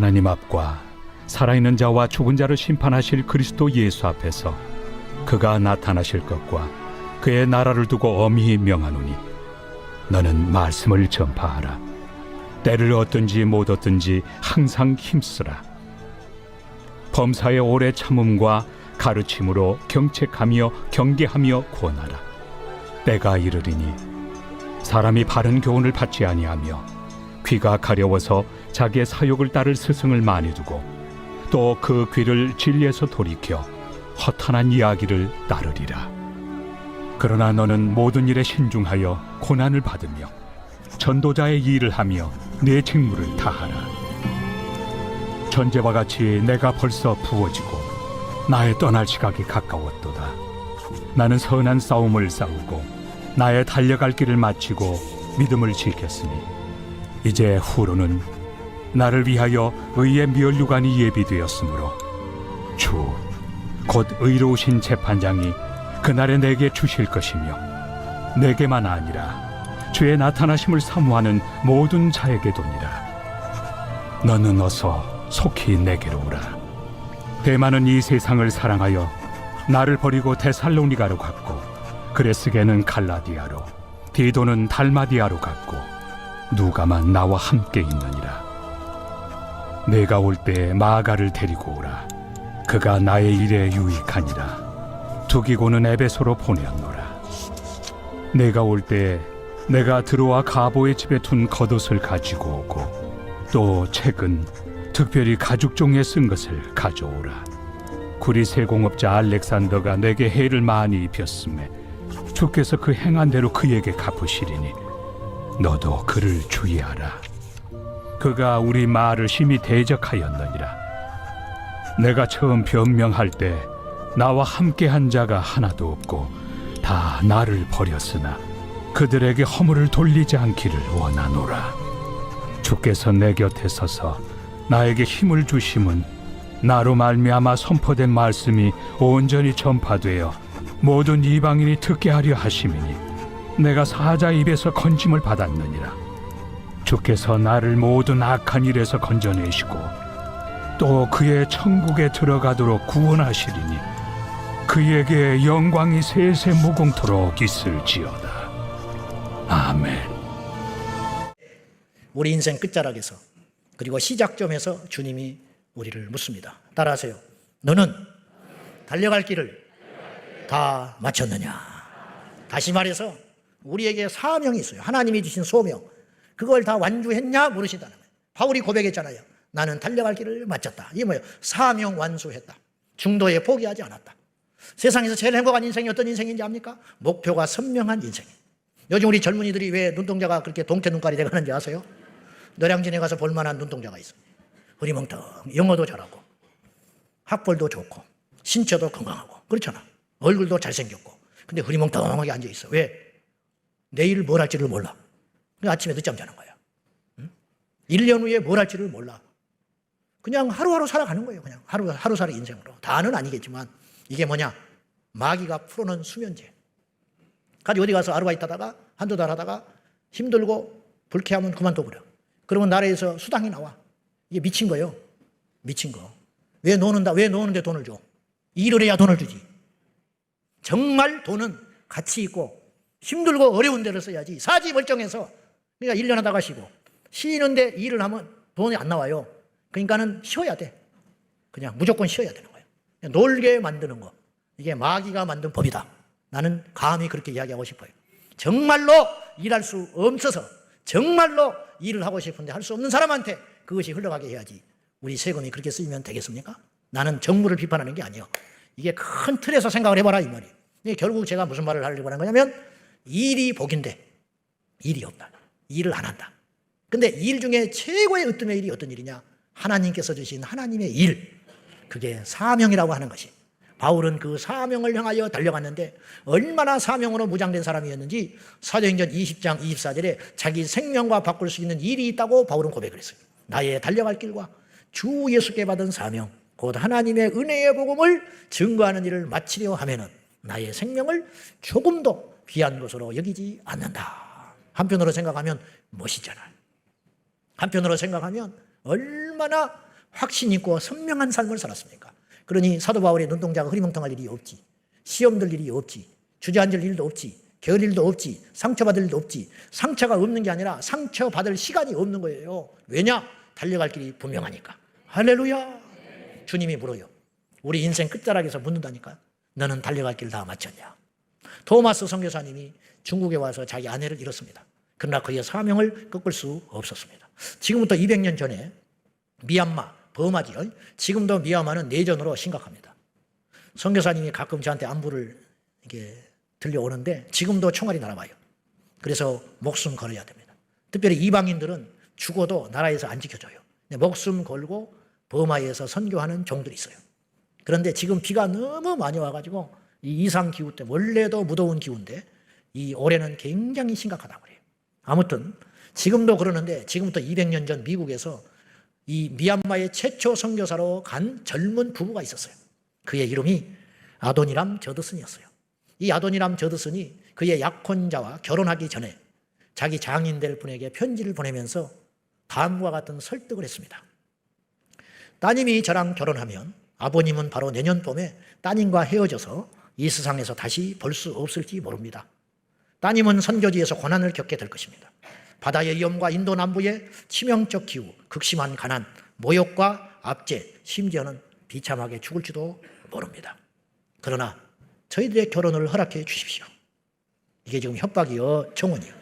하나님 앞과 살아있는 자와 죽은 자를 심판하실 그리스도 예수 앞에서 그가 나타나실 것과 그의 나라를 두고 엄히 명하노니 너는 말씀을 전파하라. 때를 얻든지 못 얻든지 항상 힘쓰라. 범사의 오래 참음과 가르침으로 경책하며 경계하며 권하라. 때가 이르리니 사람이 바른 교훈을 받지 아니하며 귀가 가려워서 자기의 사욕을 따를 스승을 많이 두고 또 그 귀를 진리에서 돌이켜 허탄한 이야기를 따르리라. 그러나 너는 모든 일에 신중하여 고난을 받으며 전도자의 일을 하며 내 직무를 다하라. 전제와 같이 내가 벌써 부어지고 나의 떠날 시각이 가까웠도다. 나는 선한 싸움을 싸우고 나의 달려갈 길을 마치고 믿음을 지켰으니 이제 후로는 나를 위하여 의의 면류관이 예비되었으므로 주 곧 의로우신 재판장이 그날에 내게 주실 것이며 내게만 아니라 주의 나타나심을 사모하는 모든 자에게 도니라. 너는 어서 속히 내게로 오라. 대마는 이 세상을 사랑하여 나를 버리고 데살로니가로 갔고 그레스게는 갈라디아로 디도는 달마디아로 갔고 누가만 나와 함께 있느니라. 내가 올 때 마가를 데리고 오라. 그가 나의 일에 유익하니라. 두기고는 에베소로 보내었노라. 내가 올 때 내가 드로아 가보의 집에 둔 겉옷을 가지고 오고 또 책은 특별히 가죽종에 쓴 것을 가져오라. 구리세 공업자 알렉산더가 내게 해를 많이 입혔음에 주께서 그 행한 대로 그에게 갚으시리니 너도 그를 주의하라. 그가 우리 말을 심히 대적하였느니라. 내가 처음 변명할 때 나와 함께한 자가 하나도 없고 다 나를 버렸으나 그들에게 허물을 돌리지 않기를 원하노라. 주께서 내 곁에 서서 나에게 힘을 주심은 나로 말미암아 선포된 말씀이 온전히 전파되어 모든 이방인이 듣게 하려 하심이니 내가 사자 입에서 건짐을 받았느니라. 주께서 나를 모든 악한 일에서 건져내시고 또 그의 천국에 들어가도록 구원하시리니 그에게 영광이 세세 무궁토록 있을지어다. 아멘. 우리 인생 끝자락에서 그리고 시작점에서 주님이 우리를 묻습니다. 따라하세요. 너는 달려갈 길을 다 마쳤느냐? 다시 말해서 우리에게 사명이 있어요. 하나님이 주신 소명. 그걸 다 완주했냐? 물으신다는 거예요. 바울이 고백했잖아요. 나는 달려갈 길을 마쳤다. 이게 뭐예요? 사명 완수했다. 중도에 포기하지 않았다. 세상에서 제일 행복한 인생이 어떤 인생인지 압니까? 목표가 선명한 인생이에요. 요즘 우리 젊은이들이 왜 눈동자가 그렇게 동태 눈깔이 돼가는지 아세요? 노량진에 가서 볼만한 눈동자가 있어요. 흐리멍텅, 영어도 잘하고 학벌도 좋고 신체도 건강하고 그렇잖아. 얼굴도 잘생겼고 근데 흐리멍텅하게 앉아있어. 왜? 내일 뭘 할지를 몰라. 아침에 늦잠 자는 거야. 1년 후에 뭘 할지를 몰라. 그냥 하루하루 살아가는 거예요. 그냥 하루살이 인생으로. 다는 아니겠지만 이게 뭐냐? 마귀가 풀어놓은 수면제. 가지고 어디 가서 아르바이트 하다가 한두 달 하다가 힘들고 불쾌하면 그만둬버려. 그러면 나라에서 수당이 나와. 이게 미친 거예요. 미친 거. 왜 노는다? 왜 노는데 돈을 줘? 일을 해야 돈을 주지. 정말 돈은 가치 있고 힘들고 어려운 데를 써야지. 사지 멀쩡해서 그러니까 1년 하다가 쉬고 쉬는데 일을 하면 돈이 안 나와요. 그러니까는 쉬어야 돼. 그냥 무조건 쉬어야 되는 거예요. 놀게 만드는 거. 이게 마귀가 만든 법이다. 나는 감히 그렇게 이야기하고 싶어요. 정말로 일할 수 없어서 정말로 일을 하고 싶은데 할 수 없는 사람한테 그것이 흘러가게 해야지. 우리 세금이 그렇게 쓰이면 되겠습니까? 나는 정부를 비판하는 게 아니에요. 이게 큰 틀에서 생각을 해봐라 이 말이에요. 결국 제가 무슨 말을 하려고 하는 거냐면 일이 복인데 일이 없다. 일을 안 한다. 근데 일 중에 최고의 으뜸의 일이 어떤 일이냐? 하나님께서 주신 하나님의 일. 그게 사명이라고 하는 것이. 바울은 그 사명을 향하여 달려갔는데 얼마나 사명으로 무장된 사람이었는지 사도행전 20장 24절에 자기 생명과 바꿀 수 있는 일이 있다고 바울은 고백을 했어요. 나의 달려갈 길과 주 예수께 받은 사명, 곧 하나님의 은혜의 복음을 증거하는 일을 마치려 하면은 나의 생명을 조금도 귀한 것으로 여기지 않는다. 한편으로 생각하면 멋있잖아요. 한편으로 생각하면 얼마나 확신 있고 선명한 삶을 살았습니까? 그러니 사도 바울의 눈동자가 흐리멍텅할 일이 없지, 시험 들 일이 없지, 주저앉을 일도 없지, 게을 일도 없지, 상처받을 일도 없지. 상처가 없는 게 아니라 상처받을 시간이 없는 거예요. 왜냐? 달려갈 길이 분명하니까. 할렐루야. 주님이 물어요. 우리 인생 끝자락에서 묻는다니까. 너는 달려갈 길 다 마쳤냐? 토마스 선교사님이 중국에 와서 자기 아내를 잃었습니다. 그러나 그의 사명을 꺾을 수 없었습니다. 지금부터 200년 전에 미얀마, 버마지요. 지금도 미얀마는 내전으로 심각합니다. 선교사님이 가끔 저한테 안부를 이게 들려오는데 지금도 총알이 날아와요. 그래서 목숨 걸어야 됩니다. 특별히 이방인들은 죽어도 나라에서 안 지켜줘요. 목숨 걸고 버마에서 선교하는 종들이 있어요. 그런데 지금 비가 너무 많이 와가지고 이 이상기후 때문에 원래도 무더운 기후인데 이 올해는 굉장히 심각하다고 그래요. 아무튼 지금도 그러는데 지금부터 200년 전 미국에서 이 미얀마의 최초 선교사로 간 젊은 부부가 있었어요. 그의 이름이 아도니람 저드슨이었어요. 이 아도니람 저드슨이 그의 약혼자와 결혼하기 전에 자기 장인 될 분에게 편지를 보내면서 다음과 같은 설득을 했습니다. 따님이 저랑 결혼하면 아버님은 바로 내년 봄에 따님과 헤어져서 이 세상에서 다시 볼 수 없을지 모릅니다. 따님은 선교지에서 고난을 겪게 될 것입니다. 바다의 위험과 인도 남부의 치명적 기후, 극심한 가난, 모욕과 압제, 심지어는 비참하게 죽을지도 모릅니다. 그러나 저희들의 결혼을 허락해 주십시오. 이게 지금 협박이요, 청혼이요.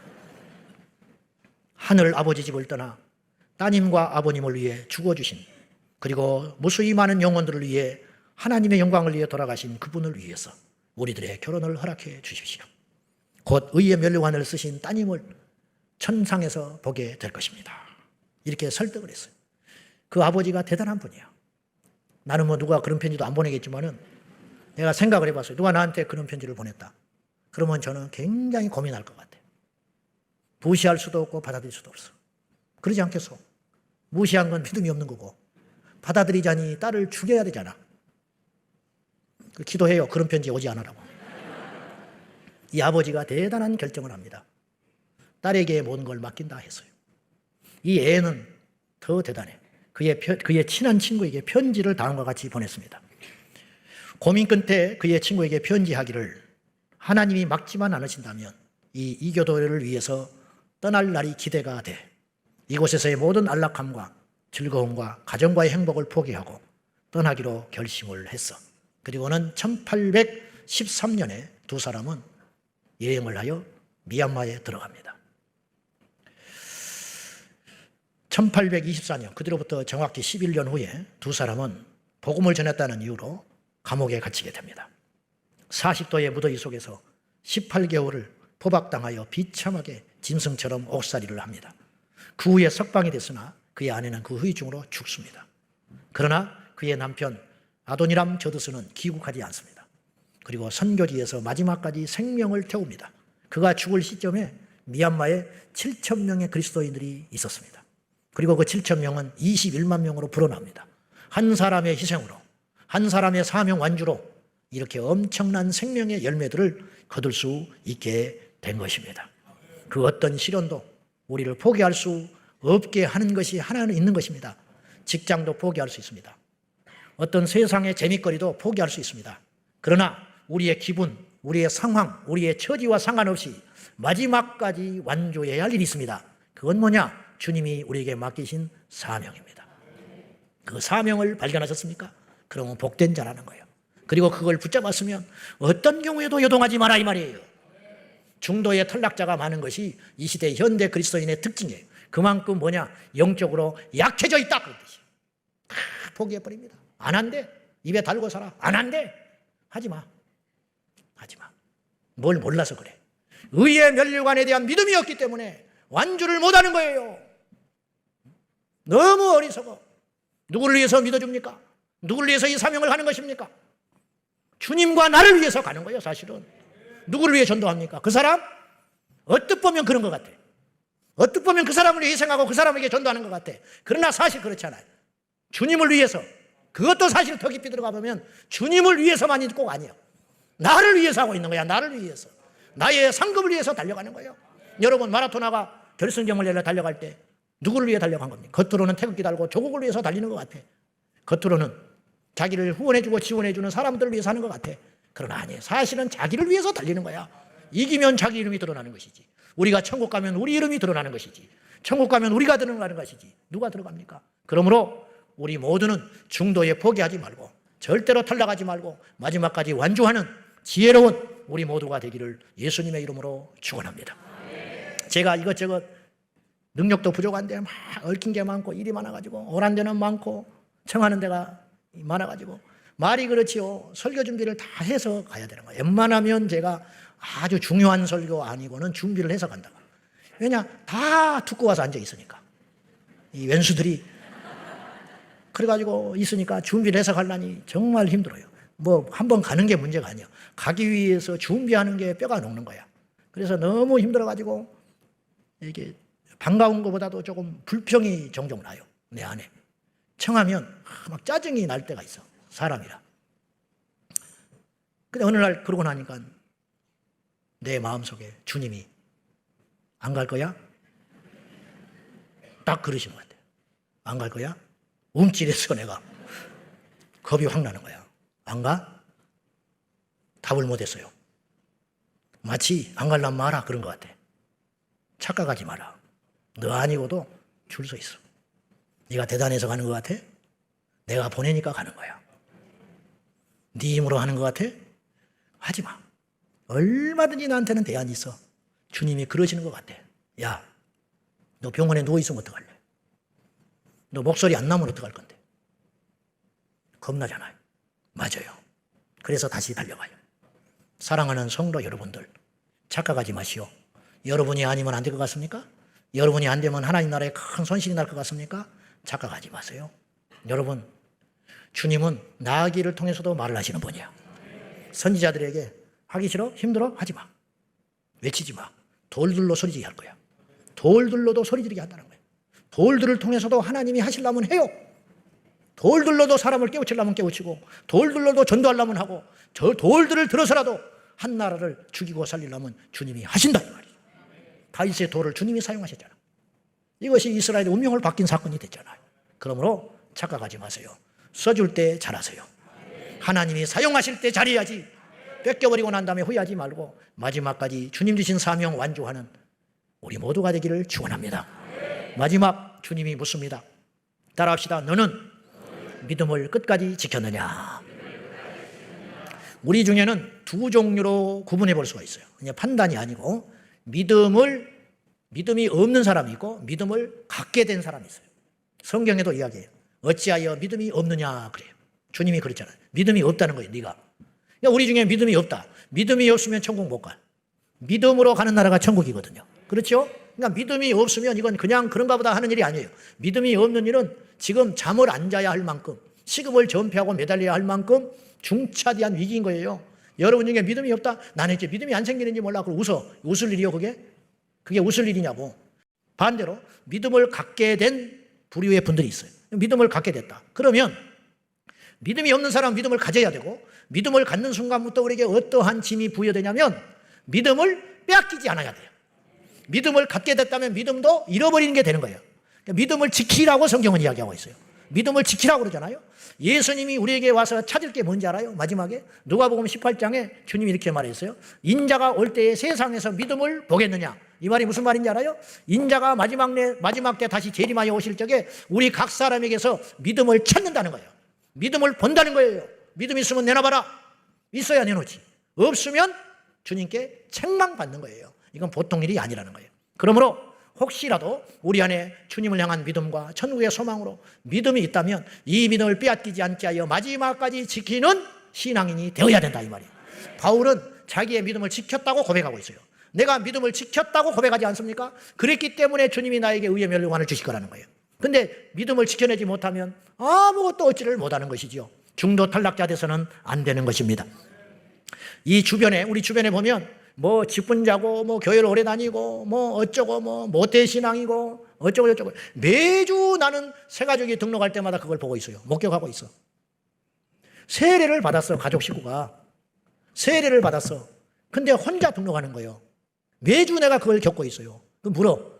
하늘 아버지 집을 떠나 따님과 아버님을 위해 죽어주신, 그리고 무수히 많은 영혼들을 위해 하나님의 영광을 위해 돌아가신 그분을 위해서 우리들의 결혼을 허락해 주십시오. 곧 의의 면류관을 쓰신 따님을 천상에서 보게 될 것입니다. 이렇게 설득을 했어요. 그 아버지가 대단한 분이에요. 나는 뭐 누가 그런 편지도 안 보내겠지만은 내가 생각을 해봤어요. 누가 나한테 그런 편지를 보냈다. 그러면 저는 굉장히 고민할 것 같아요. 무시할 수도 없고 받아들일 수도 없어. 그러지 않겠어? 무시한 건 믿음이 없는 거고 받아들이자니 딸을 죽여야 되잖아. 기도해요. 그런 편지 오지 않으라고. 이 아버지가 대단한 결정을 합니다. 딸에게 모든 걸 맡긴다 했어요. 이 애는 더 대단해. 그의 친한 친구에게 편지를 다음과 같이 보냈습니다. 고민 끝에 그의 친구에게 편지하기를 하나님이 막지만 않으신다면 이 이교도를 위해서 떠날 날이 기대가 돼. 이곳에서의 모든 안락함과 즐거움과 가정과의 행복을 포기하고 떠나기로 결심을 했어. 그리고는 1813년에 두 사람은 여행을 하여 미얀마에 들어갑니다. 1824년, 그뒤로부터 정확히 11년 후에 두 사람은 복음을 전했다는 이유로 감옥에 갇히게 됩니다. 40도의 무더위 속에서 18개월을 포박당하여 비참하게 짐승처럼 옥살이를 합니다. 그 후에 석방이 됐으나 그의 아내는 그 후유증으로 죽습니다. 그러나 그의 남편 아도니람 저드슨은 귀국하지 않습니다. 그리고 선교지에서 마지막까지 생명을 태웁니다. 그가 죽을 시점에 미얀마에 7천 명의 그리스도인들이 있었습니다. 그리고 그 7천 명은 21만 명으로 불어납니다. 한 사람의 희생으로, 한 사람의 사명 완주로 이렇게 엄청난 생명의 열매들을 거둘 수 있게 된 것입니다. 그 어떤 시련도 우리를 포기할 수 없게 하는 것이 하나는 있는 것입니다. 직장도 포기할 수 있습니다. 어떤 세상의 재미거리도 포기할 수 있습니다. 그러나 우리의 기분, 우리의 상황, 우리의 처지와 상관없이 마지막까지 완주해야 할 일이 있습니다. 그건 뭐냐? 주님이 우리에게 맡기신 사명입니다. 그 사명을 발견하셨습니까? 그러면 복된 자라는 거예요. 그리고 그걸 붙잡았으면 어떤 경우에도 요동하지 마라 이 말이에요. 중도의 탈락자가 많은 것이 이 시대 현대 그리스도인의 특징이에요. 그만큼 뭐냐? 영적으로 약해져 있다 그런 뜻이에요. 포기해버립니다. 안 한대. 입에 달고 살아. 안 한대. 하지 마. 하지 마. 뭘 몰라서 그래. 의의 면류관에 대한 믿음이 없기 때문에 완주를 못하는 거예요. 너무 어리석어. 누구를 위해서 믿어줍니까? 누구를 위해서 이 사명을 하는 것입니까? 주님과 나를 위해서 가는 거예요, 사실은. 누구를 위해 전도합니까? 그 사람? 어떻게 보면 그런 것 같아. 어떻게 보면 그 사람을 희생하고 그 사람에게 전도하는 것 같아. 그러나 사실 그렇지 않아요. 주님을 위해서, 그것도 사실 더 깊이 들어가 보면 주님을 위해서만이 꼭 아니에요. 나를 위해서 하고 있는 거야, 나를 위해서. 나의 상급을 위해서 달려가는 거예요. 여러분, 마라토나가 결승점을 열려 달려갈 때 누구를 위해 달려간 겁니까? 겉으로는 태극기 달고 조국을 위해서 달리는 것 같아. 겉으로는 자기를 후원해주고 지원해주는 사람들을 위해서 하는 것 같아. 그러나 아니에요. 사실은 자기를 위해서 달리는 거야. 이기면 자기 이름이 드러나는 것이지. 우리가 천국 가면 우리 이름이 드러나는 것이지. 천국 가면 우리가 들어가는 것이지. 누가 들어갑니까? 그러므로 우리 모두는 중도에 포기하지 말고 절대로 탈락하지 말고 마지막까지 완주하는 지혜로운 우리 모두가 되기를 예수님의 이름으로 축원합니다. 제가 이것저것 능력도 부족한데 막 얽힌 게 많고 일이 많아가지고 오란 데는 많고 청하는 데가 많아가지고 말이 그렇지요. 설교 준비를 다 해서 가야 되는 거예요. 웬만하면 제가 아주 중요한 설교 아니고는 준비를 해서 간다. 왜냐? 다 듣고 와서 앉아 있으니까. 이 왼수들이 그래가지고 있으니까 준비를 해서 가려니 정말 힘들어요. 뭐 한번 가는 게 문제가 아니에요. 가기 위해서 준비하는 게 뼈가 녹는 거야. 그래서 너무 힘들어가지고 이게 반가운 것보다도 조금 불평이 종종 나요. 내 안에. 청하면 막 짜증이 날 때가 있어. 사람이라. 근데 어느 날 그러고 나니까 내 마음속에 주님이 안 갈 거야? 딱 그러신 것 같아요. 안 갈 거야? 움찔해서 내가 겁이 확 나는 거야. 안 가? 답을 못했어요. 마치 안 갈란 마라 그런 것 같아. 착각하지 마라. 너 아니고도 줄 서 있어. 네가 대단해서 가는 것 같아? 내가 보내니까 가는 거야. 네 힘으로 하는 것 같아? 하지 마. 얼마든지 나한테는 대안이 있어. 주님이 그러시는 것 같아. 야, 너 병원에 누워있으면 어떡할래? 너 목소리 안 나면 어떡할 건데? 겁나잖아요. 맞아요. 그래서 다시 달려가요. 사랑하는 성도 여러분들, 착각하지 마시오. 여러분이 아니면 안 될 것 같습니까? 여러분이 안 되면 하나님 나라에 큰 손실이 날 것 같습니까? 착각하지 마세요. 여러분, 주님은 나아기를 통해서도 말을 하시는 분이야. 선지자들에게 하기 싫어? 힘들어? 하지 마. 외치지 마. 돌들로 소리지게 할 거야. 돌들로도 소리 지르게 한다는 거예요. 돌들을 통해서도 하나님이 하시려면 해요. 돌들로도 사람을 깨우치려면 깨우치고 돌들로도 전도하려면 하고 저 돌들을 들어서라도 한 나라를 죽이고 살리려면 주님이 하신다 이 말이에요. 다윗의 돌을 주님이 사용하셨잖아. 이것이 이스라엘의 운명을 바뀐 사건이 됐잖아요. 그러므로 착각하지 마세요. 써줄 때 잘하세요. 하나님이 사용하실 때 잘해야지. 뺏겨버리고 난 다음에 후회하지 말고 마지막까지 주님 주신 사명 완주하는 우리 모두가 되기를 축원합니다. 마지막 주님이 묻습니다. 따라합시다. 너는 믿음을 끝까지 지켰느냐? 우리 중에는 두 종류로 구분해 볼 수가 있어요. 그냥 판단이 아니고 믿음이 없는 사람이 있고 믿음을 갖게 된 사람이 있어요. 성경에도 이야기해요. 어찌하여 믿음이 없느냐 그래요. 주님이 그랬잖아요. 믿음이 없다는 거예요. 네가. 그러니까 우리 중에 믿음이 없다. 믿음이 없으면 천국 못 가. 믿음으로 가는 나라가 천국이거든요. 그렇죠? 그러니까 믿음이 없으면 이건 그냥 그런가 보다 하는 일이 아니에요. 믿음이 없는 일은 지금 잠을 안 자야 할 만큼 시급을 전폐하고 매달려야 할 만큼 중차대한 위기인 거예요. 여러분 중에 믿음이 없다? 나는 이제 믿음이 안 생기는지 몰라. 그걸 웃어. 웃을 일이요 그게? 그게 웃을 일이냐고. 반대로 믿음을 갖게 된 부류의 분들이 있어요. 믿음을 갖게 됐다. 그러면 믿음이 없는 사람은 믿음을 가져야 되고 믿음을 갖는 순간부터 우리에게 어떠한 짐이 부여되냐면 믿음을 빼앗기지 않아야 돼요. 믿음을 갖게 됐다면 믿음도 잃어버리는 게 되는 거예요. 그러니까 믿음을 지키라고 성경은 이야기하고 있어요. 믿음을 지키라고 그러잖아요. 예수님이 우리에게 와서 찾을 게 뭔지 알아요? 마지막에 누가복음 18장에 주님이 이렇게 말했어요. 인자가 올 때에 세상에서 믿음을 보겠느냐? 이 말이 무슨 말인지 알아요? 인자가 마지막 때 다시 재림하여 오실 적에 우리 각 사람에게서 믿음을 찾는다는 거예요. 믿음을 본다는 거예요. 믿음 있으면 내놔봐라. 있어야 내놓지. 없으면 주님께 책망받는 거예요. 이건 보통 일이 아니라는 거예요. 그러므로 혹시라도 우리 안에 주님을 향한 믿음과 천국의 소망으로 믿음이 있다면 이 믿음을 빼앗기지 않게 하여 마지막까지 지키는 신앙인이 되어야 된다 이 말이에요. 바울은 자기의 믿음을 지켰다고 고백하고 있어요. 내가 믿음을 지켰다고 고백하지 않습니까? 그랬기 때문에 주님이 나에게 의의 멸류관을 주실 거라는 거예요. 근데 믿음을 지켜내지 못하면 아무것도 얻지를 못하는 것이지요. 중도 탈락자 돼서는 안 되는 것입니다. 우리 주변에 보면 뭐 직분자고 뭐 교회를 오래 다니고 뭐 어쩌고 뭐 모태신앙이고 어쩌고 저쩌고 매주 나는 새가족이 등록할 때마다 그걸 보고 있어요. 목격하고 있어. 세례를 받았어. 가족 식구가 세례를 받았어. 근데 혼자 등록하는 거예요. 매주 내가 그걸 겪고 있어요. 그럼 물어.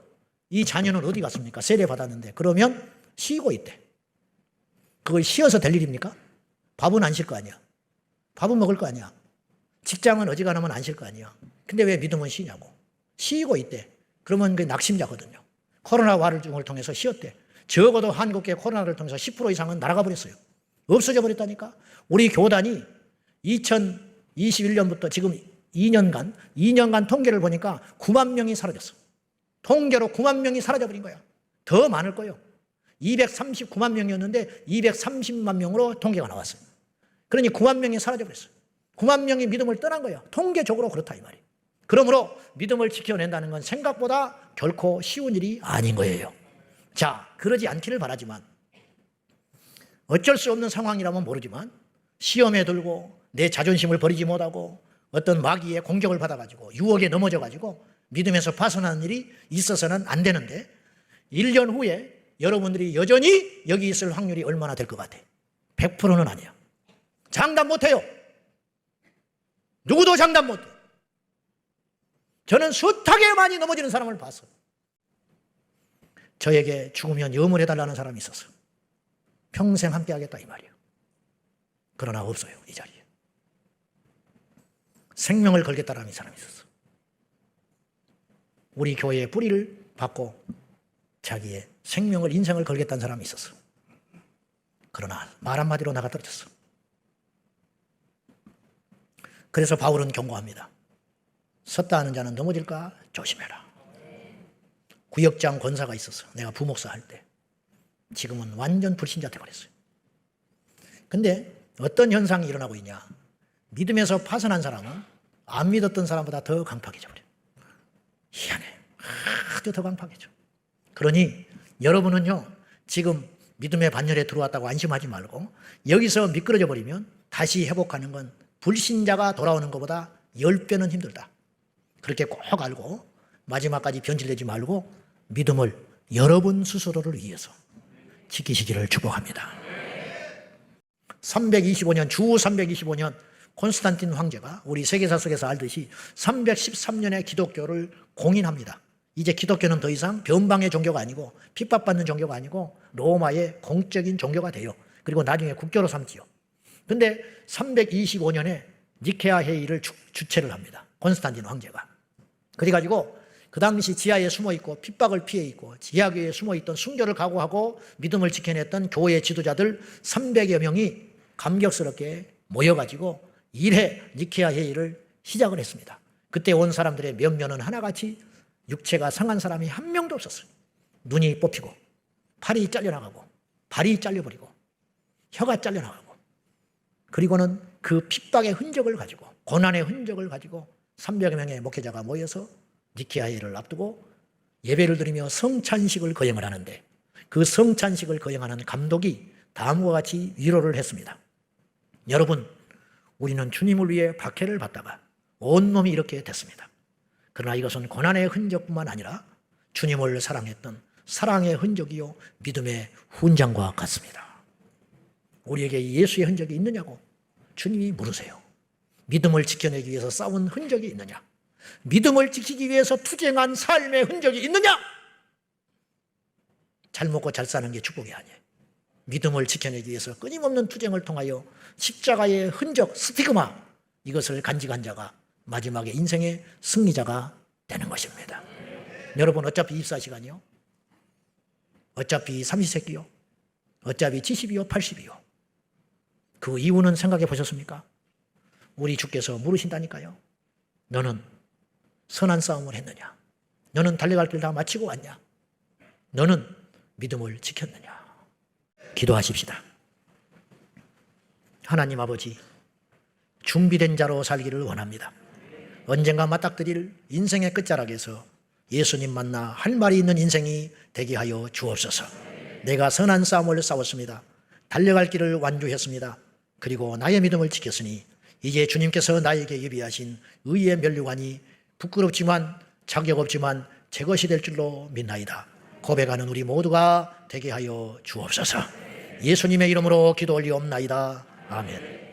이 자녀는 어디 갔습니까? 세례 받았는데. 그러면 쉬고 있대. 그걸 쉬어서 될 일입니까? 밥은 안 쉴 거 아니야. 밥은 먹을 거 아니야. 직장은 어지간하면 안 쉴 거 아니야. 근데 왜 믿음은 쉬냐고. 쉬고 있대. 그러면 그게 낙심자거든요. 코로나 와중을 통해서 쉬었대. 적어도 한국계 코로나를 통해서 10% 이상은 날아가 버렸어요. 없어져 버렸다니까. 우리 교단이 2021년부터 지금 2년간 통계를 보니까 9만 명이 사라졌어. 통계로 9만 명이 사라져버린 거야. 더 많을 거예요. 239만 명이었는데 230만 명으로 통계가 나왔어요. 그러니 9만 명이 사라져버렸어요. 9만 명이 믿음을 떠난 거예요. 통계적으로 그렇다 이 말이에요. 그러므로 믿음을 지켜낸다는 건 생각보다 결코 쉬운 일이 아닌 거예요. 자, 그러지 않기를 바라지만 어쩔 수 없는 상황이라면 모르지만 시험에 들고 내 자존심을 버리지 못하고 어떤 마귀의 공격을 받아가지고 유혹에 넘어져가지고 믿음에서 벗어나는 일이 있어서는 안 되는데 1년 후에 여러분들이 여전히 여기 있을 확률이 얼마나 될 것 같아요? 100%는 아니에요. 장담 못해요. 누구도 장담 못해요. 저는 숱하게 많이 넘어지는 사람을 봤어요. 저에게 죽으면 염을 해달라는 사람이 있었어요. 평생 함께 하겠다 이 말이에요. 그러나 없어요, 이 자리에. 생명을 걸겠다라는 사람이 있었어요. 우리 교회의 뿌리를 받고 자기의 생명을, 인생을 걸겠다는 사람이 있었어요. 그러나 말 한마디로 나가 떨어졌어. 그래서 바울은 경고합니다. 섰다 하는 자는 넘어질까 조심해라. 구역장 권사가 있었어. 내가 부목사 할 때. 지금은 완전 불신자 되어버렸어요. 근데 어떤 현상이 일어나고 있냐. 믿음에서 파선한 사람은 안 믿었던 사람보다 더 강팍해져 버려. 희한해. 아주 더 강팍해져. 그러니 여러분은요, 지금 믿음의 반열에 들어왔다고 안심하지 말고 여기서 미끄러져 버리면 다시 회복하는 건 불신자가 돌아오는 것보다 10배는 힘들다. 그렇게 꼭 알고 마지막까지 변질되지 말고 믿음을 여러분 스스로를 위해서 지키시기를 축복합니다. 325년, 주 325년 콘스탄틴 황제가 우리 세계사 속에서 알듯이 313년의 기독교를 공인합니다. 이제 기독교는 더 이상 변방의 종교가 아니고 핍박받는 종교가 아니고 로마의 공적인 종교가 돼요. 그리고 나중에 국교로 삼지요. 근데 325년에 니케아 회의를 주최를 합니다. 콘스탄틴 황제가. 그래가지고 그 당시 지하에 숨어있고 핍박을 피해있고 지하교회에 숨어있던 순교를 각오하고 믿음을 지켜냈던 교회 지도자들 300여 명이 감격스럽게 모여가지고 1회 니케아 회의를 시작을 했습니다. 그때 온 사람들의 면면은 하나같이 육체가 상한 사람이 한 명도 없었어요. 눈이 뽑히고 팔이 잘려나가고 발이 잘려버리고 혀가 잘려나가고 그리고는 그 핍박의 흔적을 가지고 고난의 흔적을 가지고 300여 명의 목회자가 모여서 니케아 회의를 앞두고 예배를 드리며 성찬식을 거행을 하는데 그 성찬식을 거행하는 감독이 다음과 같이 위로를 했습니다. 여러분, 우리는 주님을 위해 박해를 받다가 온몸이 이렇게 됐습니다. 그러나 이것은 고난의 흔적뿐만 아니라 주님을 사랑했던 사랑의 흔적이요 믿음의 훈장과 같습니다. 우리에게 예수의 흔적이 있느냐고 주님이 물으세요. 믿음을 지켜내기 위해서 싸운 흔적이 있느냐? 믿음을 지키기 위해서 투쟁한 삶의 흔적이 있느냐? 잘 먹고 잘 사는 게 축복이 아니에요. 믿음을 지켜내기 위해서 끊임없는 투쟁을 통하여 십자가의 흔적, 스티그마, 이것을 간직한 자가 마지막에 인생의 승리자가 되는 것입니다. 여러분, 어차피 24시간이요. 어차피 삼시세끼요. 어차피 70이요, 80이요. 그 이유는 생각해 보셨습니까? 우리 주께서 물으신다니까요. 너는 선한 싸움을 했느냐? 너는 달려갈 길 다 마치고 왔냐? 너는 믿음을 지켰느냐? 기도하십시다. 하나님 아버지, 준비된 자로 살기를 원합니다. 언젠가 맞닥뜨릴 인생의 끝자락에서 예수님 만나 할 말이 있는 인생이 되게 하여 주옵소서. 내가 선한 싸움을 싸웠습니다. 달려갈 길을 완주했습니다. 그리고 나의 믿음을 지켰으니 이제 주님께서 나에게 예비하신 의의 면류관이 부끄럽지만 자격 없지만 제 것이 될 줄로 믿나이다. 고백하는 우리 모두가 되게 하여 주옵소서. 예수님의 이름으로 기도 올리옵나이다. 아멘.